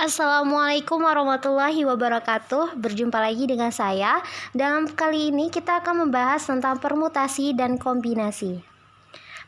Assalamualaikum warahmatullahi wabarakatuh. Berjumpa lagi dengan saya. Dalam kali ini kita akan membahas tentang permutasi dan kombinasi.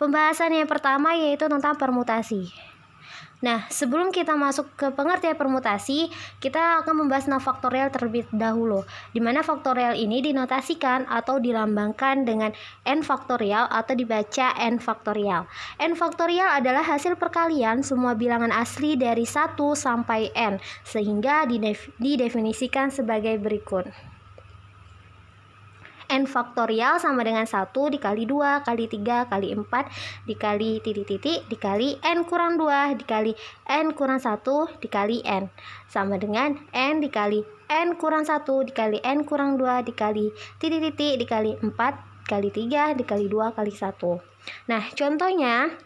Pembahasan yang pertama yaitu tentang permutasi. Nah, sebelum kita masuk ke pengertian permutasi, kita akan membahas tentang faktorial terlebih dahulu, di mana faktorial ini dinotasikan atau dilambangkan dengan n faktorial atau dibaca n faktorial. N faktorial adalah hasil perkalian semua bilangan asli dari 1 sampai n, sehingga didefinisikan sebagai berikut. N faktorial sama dengan 1 dikali 2 kali 3 kali 4 dikali titik-titik dikali n kurang 2 dikali n kurang 1 dikali n sama dengan n dikali n kurang 1 dikali n kurang 2 dikali titik-titik dikali 4 kali 3 dikali 2 kali 1. Nah, contohnya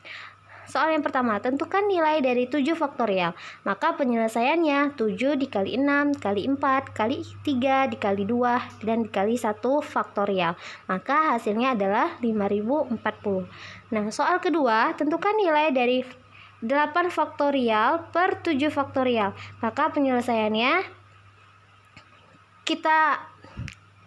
soal yang pertama, tentukan nilai dari 7 faktorial. Maka penyelesaiannya 7 dikali 6 kali 4 kali 3 dikali 2 dan dikali 1 faktorial. Maka hasilnya adalah 5040. Nah, soal kedua, tentukan nilai dari 8 faktorial per 7 faktorial. Maka penyelesaiannya kita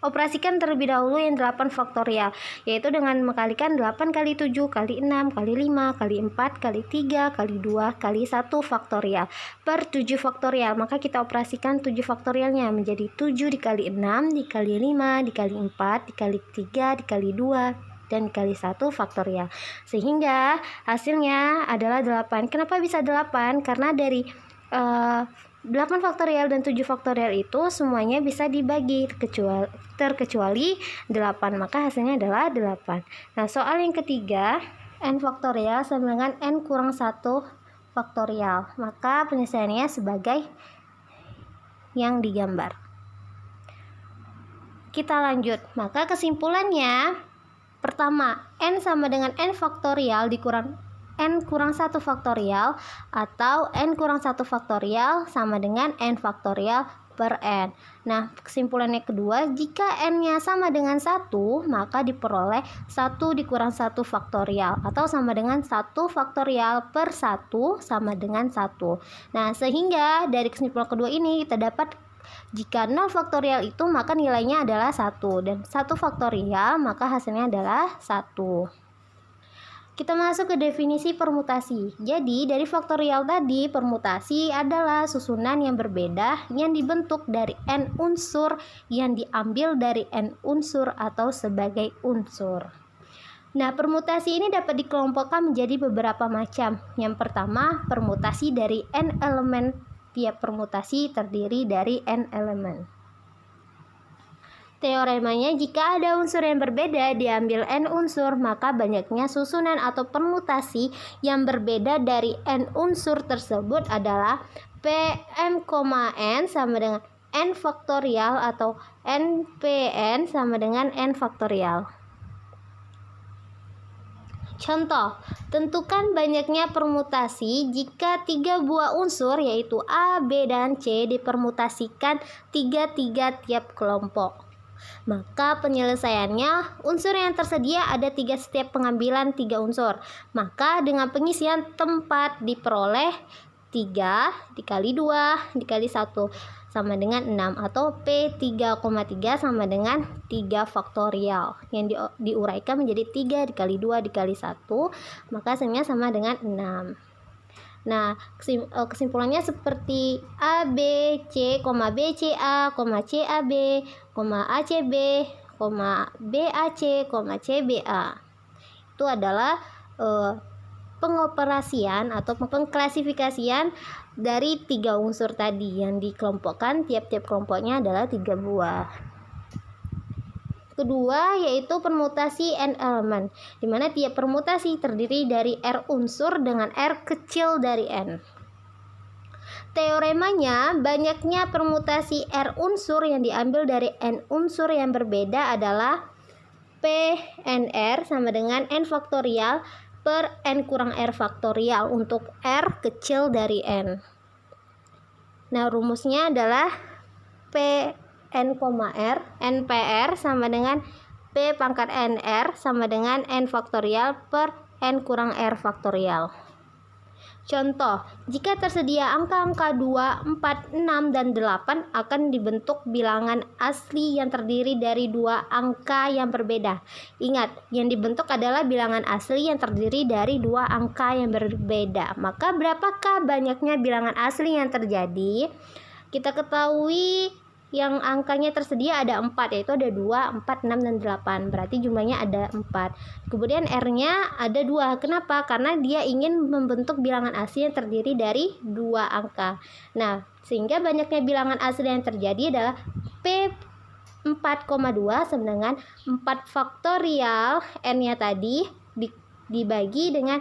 operasikan terlebih dahulu yang 8 faktorial, yaitu dengan mengkalikan 8 kali 7 kali 6 kali 5 kali 4 kali 3 kali 2 kali 1 faktorial per 7 faktorial. Maka kita operasikan 7 faktorialnya menjadi 7 dikali 6 dikali 5 dikali 4 dikali 3 dikali 2 dan dikali 1 faktorial, sehingga hasilnya adalah 8. Kenapa bisa 8? Karena dari 8 faktorial dan 7 faktorial itu semuanya bisa dibagi terkecuali 8, maka hasilnya adalah 8. Nah, soal yang ketiga, n faktorial sama dengan n kurang 1 faktorial. Maka penyelesaiannya sebagai yang digambar. Kita lanjut. Maka kesimpulannya, pertama, n sama dengan n faktorial dikurang n kurang 1 faktorial atau n kurang 1 faktorial sama dengan n faktorial per n. Nah, kesimpulannya kedua, jika n-nya sama dengan 1, maka diperoleh 1 dikurang 1 faktorial atau sama dengan 1 faktorial per 1 sama dengan 1. Nah, sehingga dari kesimpulan kedua ini kita dapat jika 0 faktorial itu maka nilainya adalah 1 dan 1 faktorial maka hasilnya adalah 1. Kita masuk ke definisi permutasi. Jadi, dari faktorial tadi, permutasi adalah susunan yang berbeda yang dibentuk dari n unsur yang diambil dari n unsur atau sebagai unsur. Nah, permutasi ini dapat dikelompokkan menjadi beberapa macam. Yang pertama, permutasi dari n elemen. Tiap permutasi terdiri dari n elemen. Teoremanya, jika ada unsur yang berbeda diambil n unsur, maka banyaknya susunan atau permutasi yang berbeda dari n unsur tersebut adalah Pm, n sama dengan n faktorial atau nPn sama dengan n faktorial. Contoh, tentukan banyaknya permutasi jika 3 buah unsur yaitu A, B, dan C dipermutasikan 3 tiap kelompok. Maka penyelesaiannya, unsur yang tersedia ada 3 setiap pengambilan 3 unsur. Maka dengan pengisian tempat diperoleh 3 dikali 2 dikali 1 sama dengan 6 atau P3,3 sama dengan 3 faktorial yang diuraikan menjadi 3 dikali 2 dikali 1, maka hasilnya sama dengan 6. Nah, kesimpulannya seperti A, B, C, B, C, A, C, A, B, A, C, B, B, A, C, C, B, A. Itu adalah pengoperasian atau pengklasifikasian dari 3 unsur tadi yang dikelompokkan, tiap-tiap kelompoknya adalah 3 buah. Kedua yaitu permutasi n elemen, di mana tiap permutasi terdiri dari r unsur dengan r kecil dari n. Teoremanya, banyaknya permutasi r unsur yang diambil dari n unsur yang berbeda adalah Pnr sama dengan n faktorial per n kurang r faktorial untuk r kecil dari n. Nah, rumusnya adalah Pn,r, npr sama dengan P pangkat nr sama dengan n faktorial per n kurang r faktorial. Contoh, jika tersedia angka-angka 2, 4, 6, dan 8 akan dibentuk bilangan asli yang terdiri dari dua angka yang berbeda. Ingat, yang dibentuk adalah bilangan asli yang terdiri dari dua angka yang berbeda. Maka berapakah banyaknya bilangan asli yang terjadi? Kita ketahui yang angkanya tersedia ada 4, yaitu ada 2, 4, 6, dan 8. Berarti jumlahnya ada 4. Kemudian R-nya ada 2. Kenapa? Karena dia ingin membentuk bilangan asli yang terdiri dari dua angka. Nah, sehingga banyaknya bilangan asli yang terjadi adalah P 4,2 sama dengan 4 faktorial N-nya tadi dibagi dengan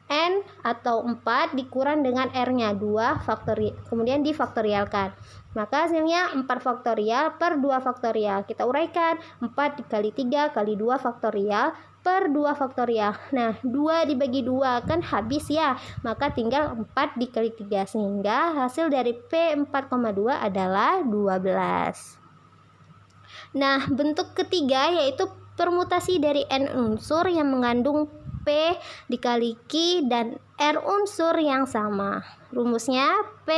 N atau 4 dikurang dengan R-nya 2 faktorial, kemudian difaktorialkan. Maka hasilnya 4 faktorial per 2 faktorial. Kita uraikan, 4 dikali 3 kali 2 faktorial per 2 faktorial. Nah, 2 dibagi 2 kan habis ya. Maka tinggal 4 dikali 3, sehingga hasil dari P 4,2 adalah 12. Nah, bentuk ketiga yaitu permutasi dari N unsur yang mengandung P dikali Q dan R unsur yang sama. Rumusnya P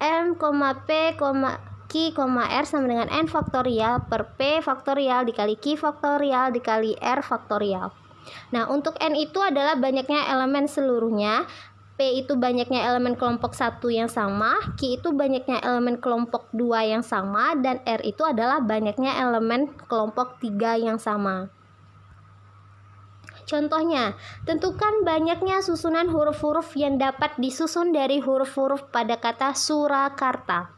M, P, Q, R sama dengan N faktorial per P faktorial dikali Q faktorial dikali R faktorial. Nah, untuk N itu adalah banyaknya elemen seluruhnya, P itu banyaknya elemen kelompok 1 yang sama, Q itu banyaknya elemen kelompok 2 yang sama, dan R itu adalah banyaknya elemen kelompok 3 yang sama. Contohnya, tentukan banyaknya susunan huruf-huruf yang dapat disusun dari huruf-huruf pada kata Surakarta.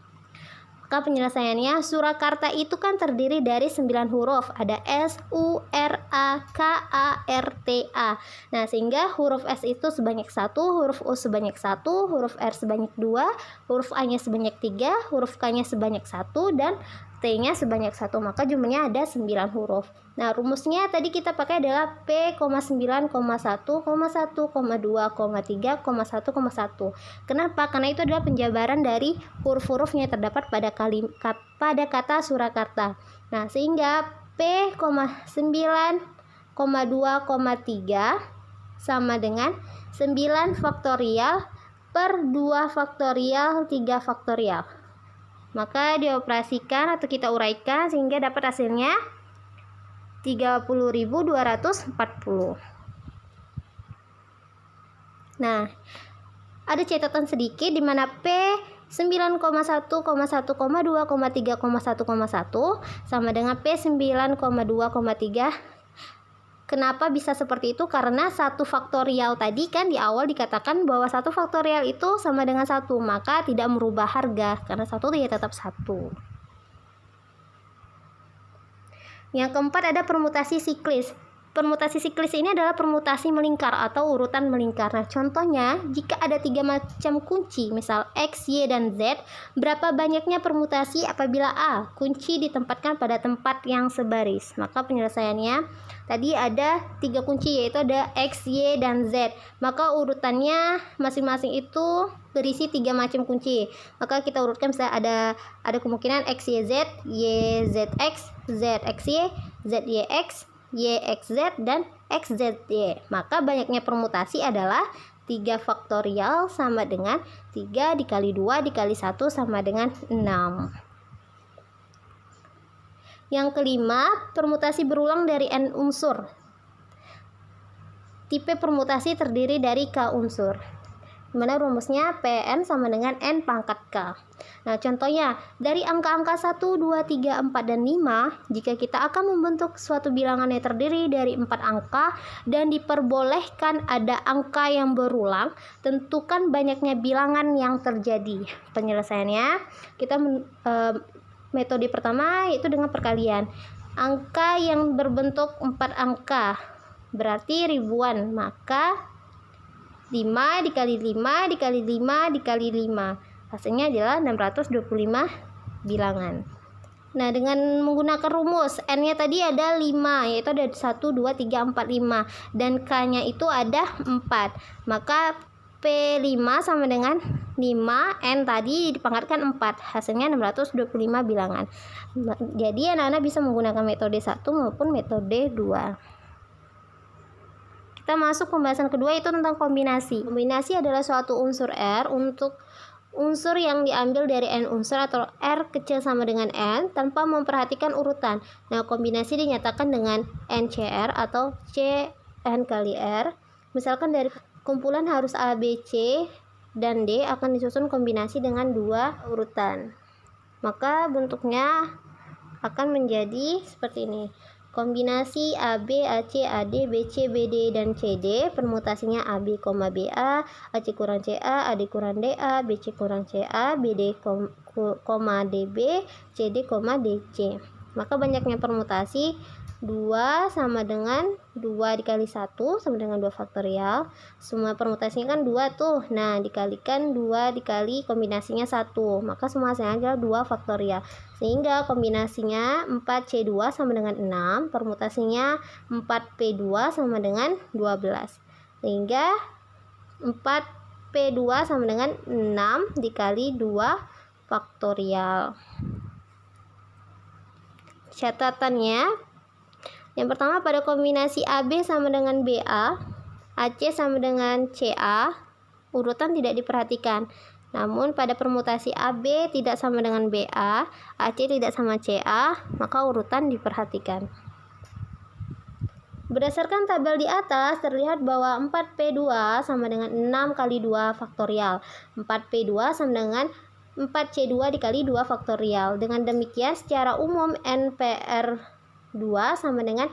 Maka penyelesaiannya, Surakarta itu kan terdiri dari 9 huruf. Ada S, U, R, A, K, A, R, T, A. Nah, sehingga huruf S itu sebanyak 1, huruf U sebanyak 1, huruf R sebanyak 2, huruf A-nya sebanyak 3, huruf K-nya sebanyak 1, dan T-nya sebanyak 1, maka jumlahnya ada 9 huruf. Nah, rumusnya tadi kita pakai adalah P, 9, 1, 1, 2, 3, 1,1. Kenapa? Karena itu adalah penjabaran dari huruf-huruf yang terdapat pada kata Surakarta. Nah, sehingga P, 9, 2,3 sama dengan 9 faktorial per 2 faktorial 3 faktorial. Maka dioperasikan atau kita uraikan sehingga dapat hasilnya 30.240. Nah, ada catatan sedikit di mana P 9,1, 1,2, 3,1,1 sama dengan P 9,2,3. Kenapa bisa seperti itu? Karena 1 faktorial tadi kan di awal dikatakan bahwa 1 faktorial itu sama dengan 1, maka tidak merubah harga karena 1 dia tetap 1. Yang keempat ada permutasi siklis. Permutasi siklis ini adalah permutasi melingkar atau urutan melingkar. Nah, contohnya jika ada 3 macam kunci, misal X, Y, dan Z, berapa banyaknya permutasi apabila A, kunci ditempatkan pada tempat yang sebaris? Maka penyelesaiannya tadi ada 3 kunci, yaitu ada X, Y, dan Z. Maka urutannya masing-masing itu berisi 3 macam kunci. Maka kita urutkan, misalnya ada kemungkinan X, Y, Z, Y, Z, X, Z, X, Y, Z, Y, X, Y, X, Z, dan X, Z, Y. Maka banyaknya permutasi adalah 3 faktorial sama dengan 3 dikali 2 dikali 1 sama dengan 6. Yang kelima, permutasi berulang dari N unsur. Tipe permutasi terdiri dari K unsur, dimana rumusnya Pn sama dengan N pangkat K. Nah, contohnya dari angka-angka 1, 2, 3, 4, dan 5, jika kita akan membentuk suatu bilangan yang terdiri dari 4 angka dan diperbolehkan ada angka yang berulang, tentukan banyaknya bilangan yang terjadi. Penyelesaiannya, kita metode pertama yaitu dengan perkalian. Angka yang berbentuk 4 angka berarti ribuan, maka 5 dikali 5 dikali 5 dikali 5, hasilnya adalah 625 bilangan. Nah, dengan menggunakan rumus N-nya tadi ada 5, yaitu ada 1, 2, 3, 4, 5, dan K-nya itu ada 4. Maka P5 sama dengan 5, N tadi dipangkatkan 4, hasilnya 625 bilangan. Jadi anak-anak bisa menggunakan metode 1 maupun metode 2. Kita masuk pembahasan kedua, itu tentang kombinasi. Kombinasi adalah suatu unsur R untuk unsur yang diambil dari n unsur atau R kecil sama dengan n tanpa memperhatikan urutan. Nah, kombinasi dinyatakan dengan NCR atau C n kali R. Misalkan dari kumpulan harus A, B, C, dan D akan disusun kombinasi dengan dua urutan. Maka bentuknya akan menjadi seperti ini. Kombinasi AB, AC, AD, BC, BD, dan CD. Permutasinya AB, BA, AC kurang CA, AD kurang DA, BC kurang CA, BD, DB, CD, DC. Maka banyaknya permutasi 2 sama dengan 2 dikali 1 sama dengan 2 faktorial. Semua permutasinya kan 2 tuh. Nah, dikalikan 2 dikali kombinasinya 1. Maka semua hasilnya adalah 2 faktorial. Sehingga kombinasinya 4C2 sama dengan 6. Permutasinya 4P2 sama dengan 12. Sehingga 4P2 sama dengan 6 dikali 2 faktorial. Catatannya, yang pertama, pada kombinasi AB sama dengan BA, AC sama dengan CA, urutan tidak diperhatikan. Namun pada permutasi AB tidak sama dengan BA, AC tidak sama CA, maka urutan diperhatikan. Berdasarkan tabel di atas, terlihat bahwa 4P2 sama dengan 6 kali 2 faktorial. 4P2 sama dengan 4C2 dikali 2 faktorial. Dengan demikian, secara umum NPR2 sama dengan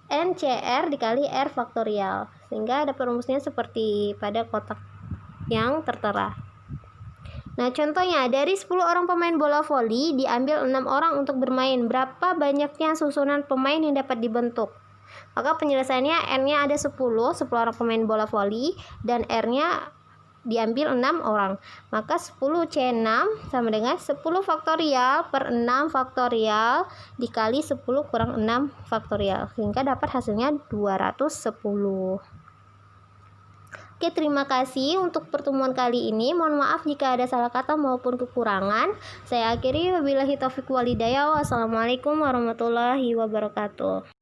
NCR dikali R faktorial. Sehingga ada perumusnya seperti pada kotak yang tertera. Nah, contohnya dari 10 orang pemain bola voli diambil 6 orang untuk bermain. Berapa banyaknya susunan pemain yang dapat dibentuk? Maka penyelesaiannya N-nya ada 10 orang pemain bola voli, dan R-nya diambil 6 orang. Maka 10C6 sama dengan 10 faktorial per 6 faktorial dikali 10 kurang 6 faktorial. Sehingga dapat hasilnya 210. Oke, terima kasih untuk pertemuan kali ini. Mohon maaf jika ada salah kata maupun kekurangan. Saya akhiri, wabillahi taufiq walhidayah. Wassalamualaikum warahmatullahi wabarakatuh.